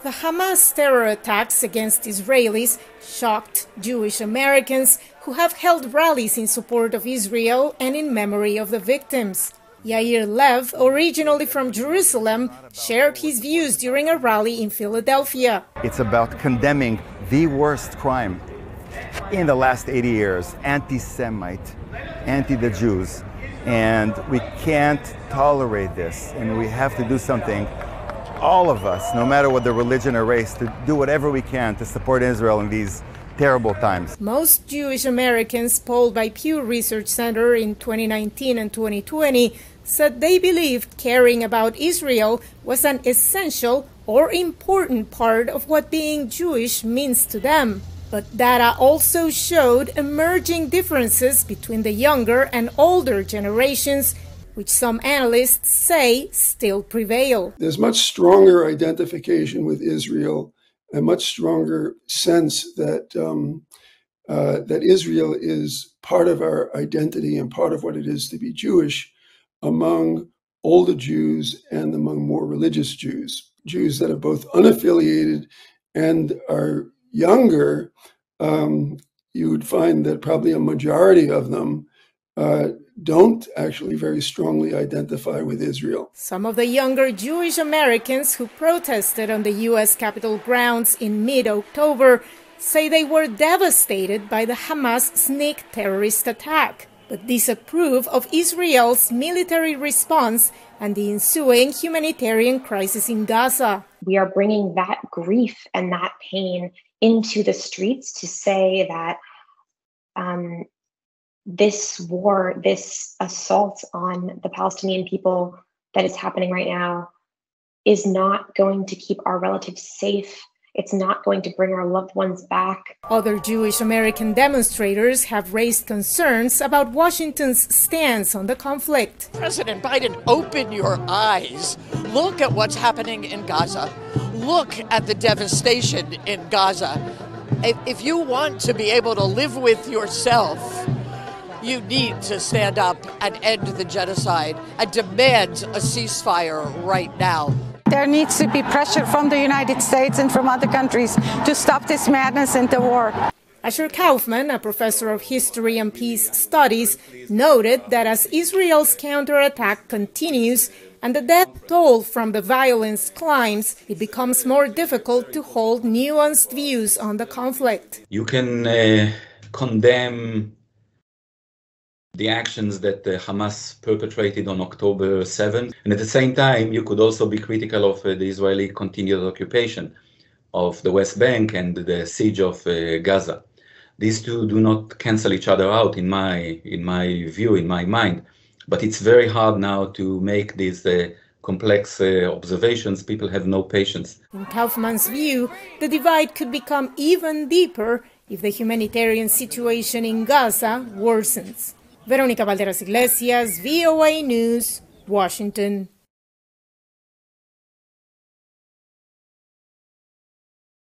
The Hamas terror attacks against Israelis shocked Jewish Americans who have held rallies in support of Israel and in memory of the victims. Yair Lev, originally from Jerusalem, shared his views during a rally in Philadelphia. It's about condemning the worst crime in the last 80 years, anti-Semite, anti-the Jews. And we can't tolerate this, and we have to do something, all of us, no matter what the religion or race, to do whatever we can to support Israel in these terrible times. Most Jewish Americans polled by Pew Research Center in 2019 and 2020 said they believed caring about Israel was an essential or important part of what being Jewish means to them. But data also showed emerging differences between the younger and older generations, which some analysts say still prevail. There's much stronger identification with Israel, a much stronger sense that that Israel is part of our identity and part of what it is to be Jewish among older Jews and among more religious Jews. Jews that are both unaffiliated and are younger, you would find that probably a majority of them don't actually very strongly identify with Israel. Some of the younger Jewish Americans who protested on the U.S. Capitol grounds in mid-October say they were devastated by the Hamas sneak terrorist attack, but disapprove of Israel's military response and the ensuing humanitarian crisis in Gaza. We are bringing that grief and that pain into the streets to say that this war, this assault on the Palestinian people that is happening right now is not going to keep our relatives safe. It's not going to bring our loved ones back. Other Jewish American demonstrators have raised concerns about Washington's stance on the conflict. President Biden, open your eyes. Look at what's happening in Gaza. Look at the devastation in Gaza. If you want to be able to live with yourself, you need to stand up and end the genocide and demand a ceasefire right now. There needs to be pressure from the United States and from other countries to stop this madness and the war. Asher Kaufman, a professor of history and peace studies, noted that as Israel's counterattack continues and the death toll from the violence climbs, it becomes more difficult to hold nuanced views on the conflict. You can condemn the actions that Hamas perpetrated on October 7th. And at the same time, you could also be critical of the Israeli continued occupation of the West Bank and the siege of Gaza. These two do not cancel each other out in my view, in my mind. But it's very hard now to make these complex observations. People have no patience. In Kaufman's view, the divide could become even deeper if the humanitarian situation in Gaza worsens. Veronica, Balderas, Iglesias, VOA News, Washington.